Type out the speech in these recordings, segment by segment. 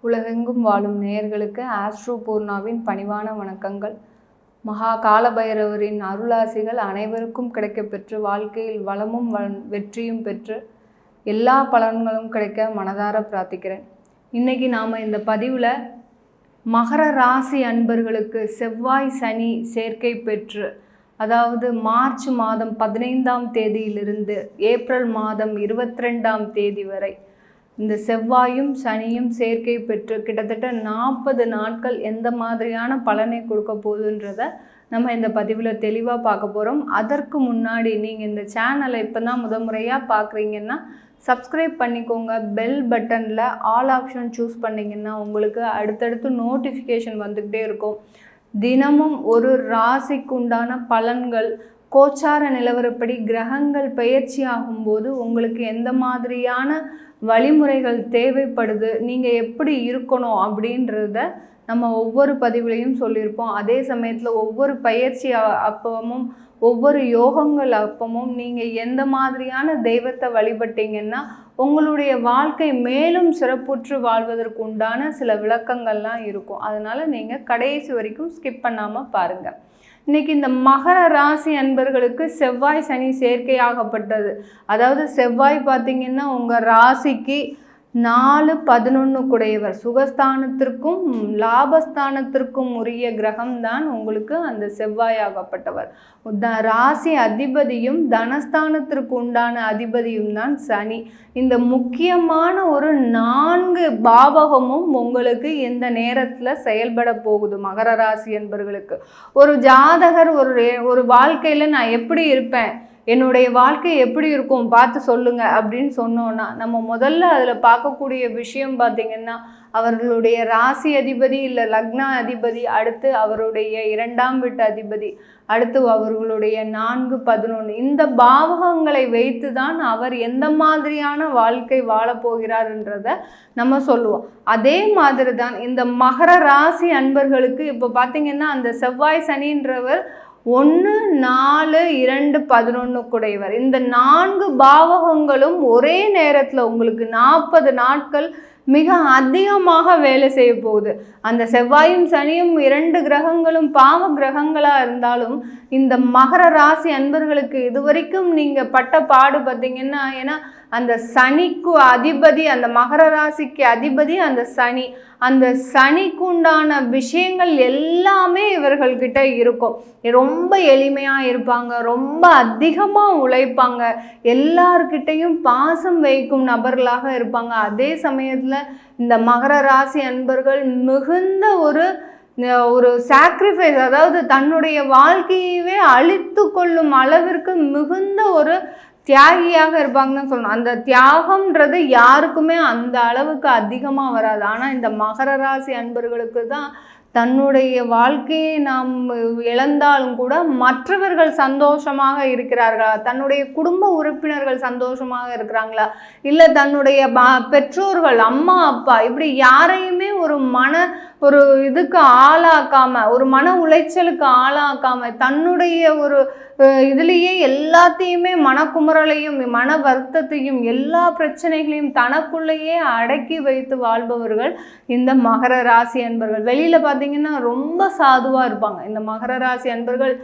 உலகெங்கும் வாழும் நேயர்களுக்கு ஆஸ்ட்ரோ பூர்ணாவின் பணிவான வணக்கங்கள். மகா காலபைரவரின் அருளாசிகள் அனைவருக்கும் கிடைக்கப்பெற்று வாழ்க்கையில் வளமும் வெற்றியும் பெற்று எல்லா பலன்களும் கிடைக்க மனதார பிரார்த்திக்கிறேன். இன்றைக்கி நாம் இந்த பதிவில் மகர ராசி அன்பர்களுக்கு செவ்வாய் சனி சேர்க்கை பெற்று, அதாவது மார்ச் மாதம் 15ஆம் தேதியிலிருந்து ஏப்ரல் மாதம் 22ஆம் தேதி வரை இந்த செவ்வாயும் சனியும் சேர்க்கை பெற்று கிட்டத்தட்ட 40 நாட்கள் எந்த மாதிரியான பலனை கொடுக்க போகுதுன்றதை நம்ம இந்த பதிவில் தெளிவாக பார்க்க போகிறோம். அதற்கு முன்னாடி நீங்கள் இந்த சேனலை இப்போ தான் முறையாக பார்க்குறீங்கன்னா சப்ஸ்கிரைப் பண்ணிக்கோங்க. பெல் பட்டனில் ஆல் ஆப்ஷன் சூஸ் பண்ணிங்கன்னா உங்களுக்கு அடுத்தடுத்து நோட்டிஃபிகேஷன் வந்துக்கிட்டே இருக்கும். தினமும் ஒரு ராசிக்கு உண்டான பலன்கள், கோச்சார நிலவரப்படி கிரகங்கள் பயிற்சி ஆகும்போது உங்களுக்கு எந்த மாதிரியான வழிமுறைகள் தேவைப்படுது, நீங்கள் எப்படி இருக்கணும் அப்படின்றத நம்ம ஒவ்வொரு பதிவுலையும் சொல்லியிருப்போம். அதே சமயத்தில் ஒவ்வொரு பயிற்சி அப்பமும் ஒவ்வொரு யோகங்கள் அப்பமும் நீங்கள் எந்த மாதிரியான தெய்வத்தை வழிபட்டீங்கன்னா உங்களுடைய வாழ்க்கை மேலும் சிறப்புற்று வாழ்வதற்கு உண்டான சில விளக்கங்கள்லாம் இருக்கும். அதனால் நீங்கள் கடைசி வரைக்கும் ஸ்கிப் பண்ணாமல் பாருங்கள். இன்றைக்கி இந்த மகர ராசி அன்பர்களுக்கு செவ்வாய் சனி சேர்க்கையாகப்பட்டது. அதாவது செவ்வாய் பார்த்திங்கன்னா உங்கள் ராசிக்கு 4-11 குடையவர், சுகஸ்தானத்திற்கும் லாபஸ்தானத்திற்கும் உரிய கிரகம்தான் உங்களுக்கு அந்த செவ்வாயாகப்பட்டவர். ராசி அதிபதியும் தனஸ்தானத்திற்கு உண்டான அதிபதியும் தான் சனி. இந்த முக்கியமான ஒரு 4 பாவகமும் உங்களுக்கு இந்த நேரத்தில் செயல்பட போகுது. மகர ராசி என்பவர்களுக்கு ஒரு ஜாதகர் ஒரு வாழ்க்கையில் நான் எப்படி இருப்பேன், என்னுடைய வாழ்க்கை எப்படி இருக்கும் பார்த்து சொல்லுங்க அப்படின்னு சொன்னோன்னா நம்ம முதல்ல அதில் பார்க்கக்கூடிய விஷயம் பார்த்திங்கன்னா அவர்களுடைய ராசி அதிபதி இல்லை லக்ன அதிபதி, அடுத்து அவருடைய 2ஆம் வீட்டு அதிபதி, அடுத்து அவர்களுடைய 4-11 இந்த பாவகங்களை வைத்து தான் அவர் எந்த மாதிரியான வாழ்க்கை வாழப்போகிறார்ன்றதை நம்ம சொல்லுவோம். அதே மாதிரி தான் இந்த மகர ராசி அன்பர்களுக்கு இப்போ பார்த்திங்கன்னா அந்த செவ்வாய் சனின்றவர் 1, 4, 2, 11 குடையவர். இந்த 4 பாவகங்களும் ஒரே நேரத்தில் உங்களுக்கு 40 நாட்கள் மிக அதிகமாக வேலை செய்ய போகுது. அந்த செவ்வாயும் சனியும் 2 கிரகங்களும் பாவ கிரகங்களாக இருந்தாலும் இந்த மகர ராசி அன்பர்களுக்கு இதுவரைக்கும் நீங்கள் பட்ட பாடு பார்த்தீங்கன்னா, ஏன்னா அந்த சனிக்கு அதிபதி, அந்த மகர ராசிக்கு அதிபதி அந்த சனி, அந்த சனிக்கு உண்டான விஷயங்கள் எல்லாமே இவர்கள்கிட்ட இருக்கும். ரொம்ப எளிமையாக இருப்பாங்க, ரொம்ப அதிகமாக உழைப்பாங்க, எல்லார்கிட்டையும் பாசம் வைக்கும் நபர்களாக இருப்பாங்க. அதே சமயத்தில் இந்த மகர ராசி அன்பர்கள் மிகுந்த ஒரு சாக்ரிஃபைஸ், அதாவது தன்னுடைய வாழ்க்கையவே அழித்து கொள்ளும் அளவிற்கு மிகுந்த ஒரு தியாகியாக இருப்பாங்கன்னு சொல்லணும். அந்த தியாகம்ன்றது யாருக்குமே அந்த அளவுக்கு அதிகமாக வராது. ஆனால் இந்த மகர ராசி அன்பர்களுக்கு தான் தன்னுடைய வாழ்க்கையை நாம் இழந்தாலும் கூட மற்றவர்கள் சந்தோஷமாக இருக்கிறார்களா, தன்னுடைய குடும்ப உறுப்பினர்கள் சந்தோஷமாக இருக்கிறாங்களா, இல்லை தன்னுடைய பெற்றோர்கள் அம்மா அப்பா இப்படி யாரையுமே ஒரு இதுக்கு ஆளாக்காம, ஒரு மன உளைச்சலுக்கு ஆளாக்காம, தன்னுடைய ஒரு இதுலேயே எல்லாத்தையுமே மனக்குமுறலையும் மன வருத்தத்தையும் எல்லா பிரச்சனைகளையும் தனக்குள்ளேயே அடக்கி வைத்து வாழ்பவர்கள் இந்த மகர ராசி அன்பர்கள். வெளியில் பார்த்தீங்கன்னா ரொம்ப சாதுவாக இருப்பாங்க. இந்த மகர ராசி அன்பர்கள்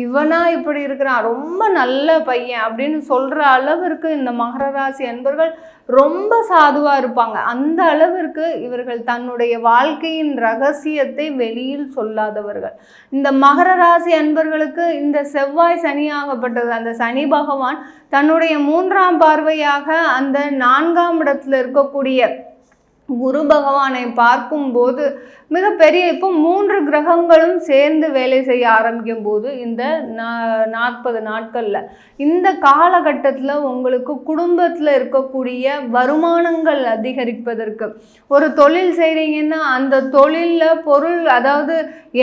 இவனா இப்படி இருக்கிறான், ரொம்ப நல்ல பையன் அப்படின்னு சொல்கிற அளவிற்கு இந்த மகர ராசி அன்பர்கள் ரொம்ப சாதுவாக இருப்பாங்க. அந்த அளவிற்கு இவர்கள் தன்னுடைய வாழ்க்கையின் ரகசியத்தை வெளியில் சொல்லாதவர்கள். இந்த மகர ராசி அன்பர்களுக்கு இந்த செவ்வாய் சனியாகப்பட்டது, அந்த சனி பகவான் தன்னுடைய 3ஆம் பார்வையாக அந்த 4ஆம் இடத்துல இருக்கக்கூடிய குரு பகவானை பார்க்கும்போது மிகப்பெரிய, இப்போ 3 கிரகங்களும் சேர்ந்து வேலை செய்ய ஆரம்பிக்கும் போது இந்த 40 நாட்களில் இந்த காலகட்டத்தில் உங்களுக்கு குடும்பத்தில் இருக்கக்கூடிய வருமானங்கள் அதிகரிப்பதற்கு, ஒரு தொழில் செய்கிறீங்கன்னா அந்த தொழிலில் பொருள், அதாவது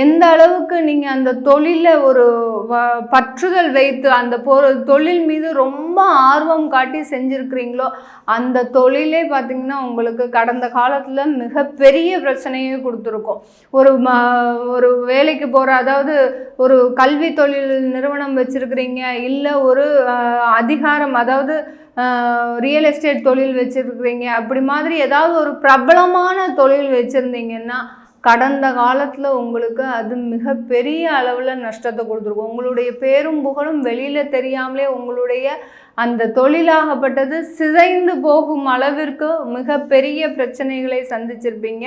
எந்த அளவுக்கு நீங்கள் அந்த தொழிலில் ஒரு பற்றுதல் வைத்து அந்த தொழில் மீது ரொம்ப ஆர்வம் காட்டி செஞ்சுருக்கிறீங்களோ அந்த தொழிலே பார்த்திங்கன்னா உங்களுக்கு கடந்த காலத்தில் மிகப்பெரிய பிரச்சனையை கொடுத்துரும். ஒரு வேலைக்கு போகிற, அதாவது ஒரு கல்வி தொழில் நிறுவனம் வச்சுருக்கிறீங்க, இல்லை ஒரு அதிகாரம், அதாவது ரியல் எஸ்டேட் தொழில் வச்சுருக்கிறீங்க, அப்படி மாதிரி ஏதாவது ஒரு பிரபலமான தொழில் வச்சுருந்தீங்கன்னா கடந்த காலத்தில் உங்களுக்கு அது மிகப்பெரிய அளவில் நஷ்டத்தை கொடுத்துருக்கும். உங்களுடைய பேரும் புகழும் வெளியில் தெரியாமலே உங்களுடைய அந்த தொழிலாகப்பட்டது சிதைந்து போகும் அளவிற்கு மிகப்பெரிய பிரச்சனைகளை சந்திச்சிருப்பீங்க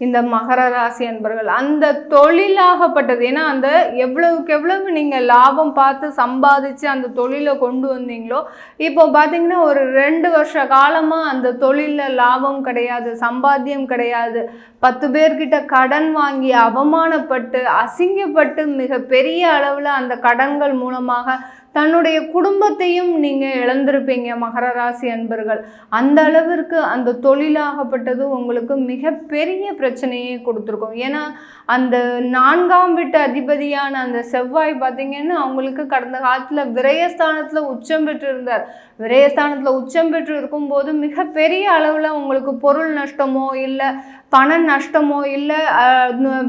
இந்த மகர ராசி அன்பர்கள். அந்த தொழிலாகப்பட்டது, ஏன்னா அந்த எவ்வளவுக்கு எவ்வளவு நீங்கள் லாபம் பார்த்து சம்பாதிச்சு அந்த தொழிலை கொண்டு வந்தீங்களோ, இப்போ பார்த்தீங்கன்னா ஒரு 2 வருஷ காலமாக அந்த தொழிலில் லாபம் கிடையாது, சம்பாத்தியம் கிடையாது, 10 பேர்கிட்ட கடன் வாங்கி அவமானப்பட்டு அசிங்கப்பட்டு மிகப்பெரிய அளவில் அந்த கடன்கள் மூலமாக தன்னுடைய குடும்பத்தையும் நீங்கள் இழந்திருப்பீங்க மகர ராசி அன்பர்கள். அந்த அளவிற்கு அந்த தொழிலாகப்பட்டது உங்களுக்கு மிகப்பெரிய பிரச்சனையை கொடுத்துருக்கும். ஏன்னா அந்த 4ஆம் வீட்டு அதிபதியான அந்த செவ்வாய் பார்த்திங்கன்னா அவங்களுக்கு கடந்த காலத்தில் விரயஸ்தானத்தில் உச்சம் பெற்று இருந்தார். விரயஸ்தானத்தில் உச்சம் பெற்று இருக்கும்போது மிகப்பெரிய அளவில் உங்களுக்கு பொருள் நஷ்டமோ இல்லை பண நஷ்டமோ இல்லை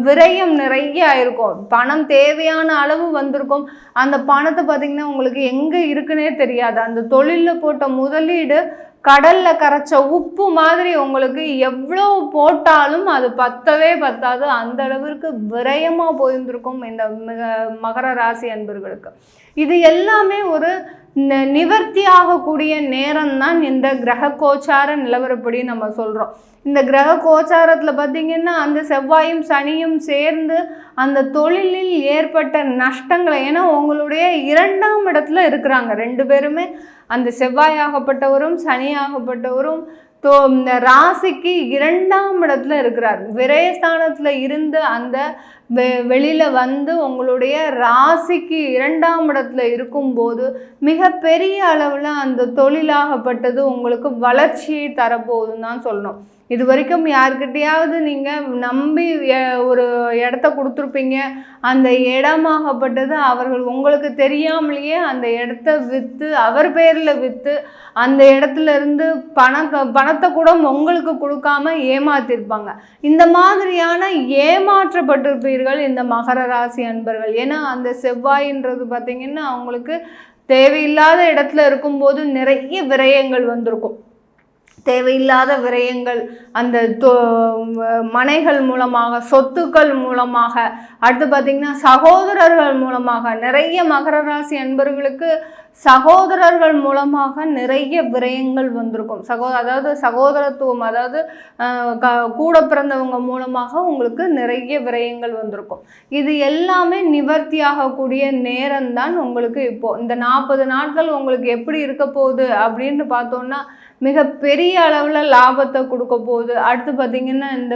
விரயம் நிறைய ஆயிருக்கும். பணம் தேவையான அளவு வந்திருக்கும். அந்த பணத்தை பார்த்திங்கன்னா உங்களுக்கு எங்கே இருக்குன்னே தெரியாது. அந்த தொழிலில் போட்ட முதலீடு கடலில் கரைச்ச உப்பு மாதிரி உங்களுக்கு எவ்வளோ போட்டாலும் அது பத்தவே பத்தாது. அந்த அளவிற்கு விரயமாக போயிருந்திருக்கும் இந்த மகர ராசி அன்பர்களுக்கு. இது எல்லாமே ஒரு நிவர்த்தி ஆகக்கூடிய நேரம் தான் இந்த கிரக கோச்சார நிலவரப்படி நம்ம சொல்கிறோம். இந்த கிரக கோச்சாரத்தில் பார்த்திங்கன்னா அந்த செவ்வாயும் சனியும் சேர்ந்து அந்த தொழிலில் ஏற்பட்ட நஷ்டங்களை, ஏன்னா உங்களுடைய 2ஆம் இடத்துல இருக்கிறாங்க 2 பேருமே, அந்த செவ்வாயாகப்பட்டவரும் சனியாகப்பட்டவரும் ராசிக்கு 2ஆம் இடத்துல இருக்கிறார். விரயஸ்தானத்தில் இருந்து அந்த வெளியில் வந்து உங்களுடைய ராசிக்கு 2ஆம் இடத்துல இருக்கும்போது மிகப்பெரிய அளவில் அந்த தொழிலாகப்பட்டது உங்களுக்கு வளர்ச்சியை தரப்போகுதுன்னு தான் சொல்லணும். இது வரைக்கும் யார்கிட்டையாவது நீங்கள் நம்பி ஒரு இடத்த கொடுத்துருப்பீங்க, அந்த இடமாகப்பட்டது அவர்கள் உங்களுக்கு தெரியாமலேயே அந்த இடத்த விற்று அவர் பேரில் விற்று அந்த இடத்துல இருந்து பணத்தை கூட உங்களுக்கு கொடுக்காம ஏமாத்திருப்பாங்க. இந்த மாதிரியான ஏமாற்றப்பட்டிருப்பீர்கள் இந்த மகர ராசி அன்பர்கள். ஏன்னா அந்த செவ்வாயின்றது பார்த்திங்கன்னா அவங்களுக்கு தேவையில்லாத இடத்துல இருக்கும்போது நிறைய விரயங்கள் வந்திருக்கும். தேவையில்லாத விரயங்கள் அந்த மனைகள் மூலமாக, சொத்துக்கள் மூலமாக, அடுத்து பார்த்திங்கன்னா சகோதரர்கள் மூலமாக நிறைய மகர ராசி அன்பர்களுக்கு சகோதரர்கள் மூலமாக நிறைய விரயங்கள் வந்திருக்கும். அதாவது சகோதரத்துவம், அதாவது கூட பிறந்தவங்க மூலமாக உங்களுக்கு நிறைய விரயங்கள் வந்திருக்கும். இது எல்லாமே நிவர்த்தியாகக்கூடிய நேரம்தான் உங்களுக்கு இப்போது. இந்த 40 நாட்கள் உங்களுக்கு எப்படி இருக்க போகுது அப்படின்னு பார்த்தோன்னா மிகப்பெரிய அளவில் லாபத்தை கொடுக்க போகுது. அடுத்து பார்த்திங்கன்னா இந்த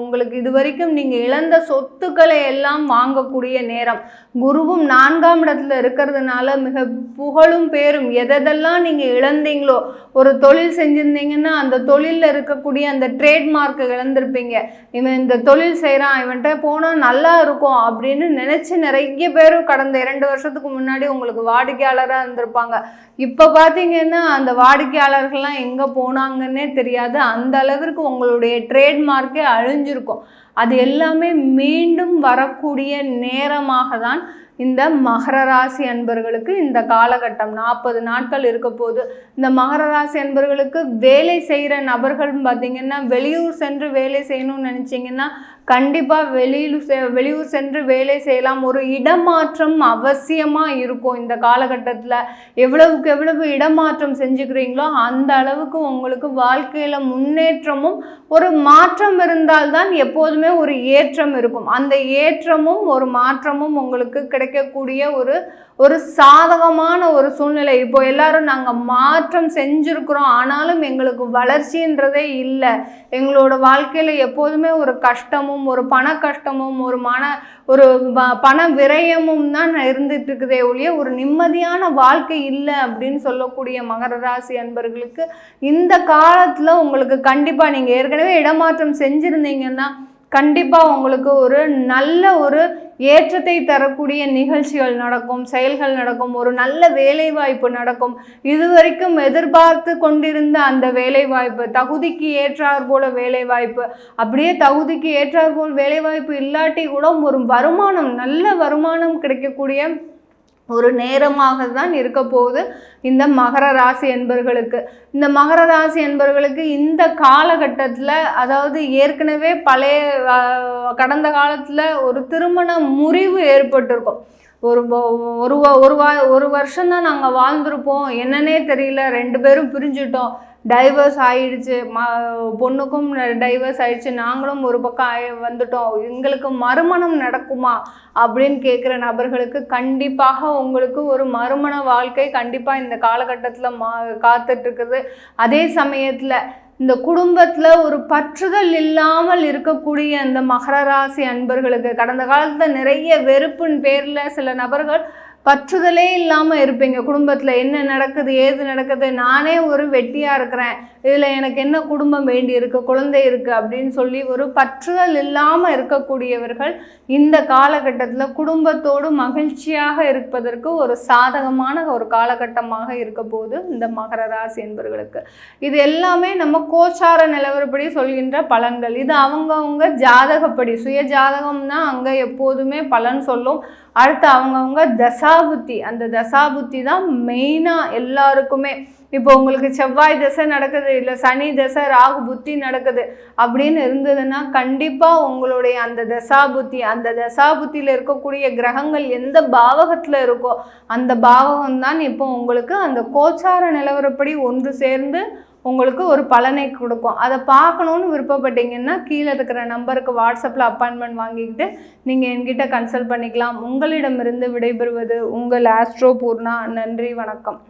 உங்களுக்கு இது வரைக்கும் நீங்கள் இழந்த சொத்துக்களை எல்லாம் வாங்கக்கூடிய நேரம். குருவும் 4ஆம் இடத்துல இருக்கிறதுனால மிக புகழும் பேரும் எதெல்லாம் நீங்கள் இழந்தீங்களோ, ஒரு தொழில் செஞ்சுருந்தீங்கன்னா அந்த தொழிலில் இருக்கக்கூடிய அந்த ட்ரேட்மார்க்கை இழந்திருப்பீங்க. இவன் இந்த தொழில் செய்கிறான், இவன்கிட்ட போனால் நல்லா இருக்கும் அப்படின்னு நினச்சி நிறைய பேர் கடந்த 2 வருஷத்துக்கு முன்னாடி உங்களுக்கு வாடிக்கையாளராக இருந்திருப்பாங்க. இப்போ பார்த்தீங்கன்னா அந்த வாடிக்கையாளர்கள்லாம் எங்கே போனாங்கன்னே தெரியாது. அந்த அளவிற்கு உங்களுடைய ட்ரேட்மார்க்கே அழிஞ்சிருக்கும். அது எல்லாமே மீண்டும் வரக்கூடிய நேரமாக தான் இந்த மகர ராசி அன்பர்களுக்கு இந்த காலகட்டம் 40 நாட்கள் இருக்க போது. இந்த மகர ராசி அன்பர்களுக்கு வேலை செய்கிற நபர்கள் பார்த்திங்கன்னா வெளியூர் சென்று வேலை செய்யணும்னு நினச்சிங்கன்னா கண்டிப்பாக வெளியூர் சென்று வேலை செய்யலாம். ஒரு இடமாற்றம் அவசியமாக இருக்கும் இந்த காலகட்டத்தில். எவ்வளவுக்கு எவ்வளவு இடமாற்றம் செஞ்சுக்கிறீங்களோ அந்த அளவுக்கு உங்களுக்கு வாழ்க்கையில் முன்னேற்றமும் ஒரு மாற்றம் இருந்தால்தான் எப்போதுமே ஒரு ஏற்றம் இருக்கும். அந்த ஏற்றமும் ஒரு மாற்றமும் உங்களுக்கு கிடைக்கக்கூடிய ஒரு சாதகமான ஒரு சூழ்நிலை. இப்போ எல்லாரும் நாங்கள் மாற்றம் செஞ்சுருக்கிறோம், ஆனாலும் எங்களுக்கு வளர்ச்சின்றதே இல்லை, எங்களோட வாழ்க்கையில் எப்போதுமே ஒரு கஷ்டமும் ஒரு பண கஷ்டமும் ஒரு பண விரயமும் தான் இருந்துட்டு இருக்குதே ஒழிய ஒரு நிம்மதியான வாழ்க்கை இல்லை அப்படின்னு சொல்லக்கூடிய மகர ராசி அன்பர்களுக்கு இந்த காலத்தில் உங்களுக்கு கண்டிப்பாக நீங்கள் ஏற்கனவே இடமாற்றம் செஞ்சுருந்தீங்கன்னா கண்டிப்பாக உங்களுக்கு ஒரு நல்ல ஒரு ஏற்றத்தை தரக்கூடிய நிகழ்ச்சிகள் நடக்கும், செயல்கள் நடக்கும், ஒரு நல்ல வேலைவாய்ப்பு நடக்கும். இதுவரைக்கும் எதிர்பார்த்து கொண்டிருந்த அந்த வேலைவாய்ப்பு, தகுதிக்கு ஏற்றார் போல வேலைவாய்ப்பு, அப்படியே தகுதிக்கு ஏற்றார் போல் வேலைவாய்ப்பு இல்லாட்டி கூட ஒரு வருமானம், நல்ல வருமானம் கிடைக்கக்கூடிய ஒரு நேரமாக தான் இருக்க போகுது இந்த மகர ராசி என்பர்களுக்கு. இந்த மகர ராசி என்பர்களுக்கு இந்த காலகட்டத்தில், அதாவது ஏற்கனவே கடந்த காலத்தில் ஒரு திருமண முறிவு ஏற்பட்டிருக்கும். ஒரு வருஷம்தான் நாங்கள் வாழ்ந்திருப்போம், என்னன்னே தெரியல, 2 பேரும் பிரிஞ்சுட்டோம், டைவர்ஸ் ஆயிடுச்சு, பொண்ணுக்கும் டைவர்ஸ் ஆயிடுச்சு, நாங்களும் ஒரு பக்கம் வந்துட்டோம், எங்களுக்கு மறுமணம் நடக்குமா அப்படின்னு கேட்குற நபர்களுக்கு கண்டிப்பாக உங்களுக்கு ஒரு மறுமண வாழ்க்கை கண்டிப்பாக இந்த காலகட்டத்தில் காத்துட்ருக்குது. அதே சமயத்தில் இந்த குடும்பத்தில் ஒரு பற்றுதல் இல்லாமல் இருக்கக்கூடிய அந்த மகர ராசி அன்பர்களுக்கு கடந்த காலத்தில் நிறைய வெறுப்பின் பேரில் சில நபர்கள் பற்றுதலே இல்லாமல் இருப்பீங்க. குடும்பத்தில் என்ன நடக்குது, ஏது நடக்குது, நானே ஒரு வெட்டியாக இருக்கிறேன், இதில் எனக்கு என்ன குடும்பம் வேண்டி இருக்குது, குழந்தை இருக்குது அப்படின்னு சொல்லி ஒரு பற்றுதல் இல்லாமல் இருக்கக்கூடியவர்கள் இந்த காலகட்டத்தில் குடும்பத்தோடு மகிழ்ச்சியாக இருப்பதற்கு ஒரு சாதகமான ஒரு காலகட்டமாக இருக்க போது இந்த மகர ராசி என்பவர்களுக்கு. இது எல்லாமே நம்ம கோச்சார நிலவரப்படி சொல்கின்ற பலன்கள். இது அவங்கவுங்க ஜாதகப்படி, சுய ஜாதகம்னா அங்கே எப்போதுமே பலன் சொல்லும். அடுத்து அவங்கவுங்க தசாபுத்தி, அந்த தசாபுத்தி தான் மெயினாக எல்லாருக்குமே. இப்போ உங்களுக்கு செவ்வாய் தசை நடக்குது, இல்லை சனி தசை, ராகு புத்தி நடக்குது அப்படின்னு இருந்ததுன்னா கண்டிப்பாக உங்களுடைய அந்த தசாபுத்தியில் இருக்கக்கூடிய கிரகங்கள் எந்த பாவகத்தில் இருக்கோ அந்த பாவகம் தான் இப்போ உங்களுக்கு அந்த கோச்சார நிலவரப்படி ஒன்று சேர்ந்து உங்களுக்கு ஒரு பலனை கொடுக்கும். அதை பார்க்கணுன்னு விருப்பப்பட்டீங்கன்னா கீழே இருக்கிற நம்பருக்கு வாட்ஸ்அப்பில் அப்பாயின்மெண்ட் வாங்கிக்கிட்டு நீங்கள் என்கிட்ட கன்சல்ட் பண்ணிக்கலாம். உங்களிடமிருந்து விடைபெறுவது உங்கள் ஆஸ்ட்ரோ பூர்ணா. நன்றி, வணக்கம்.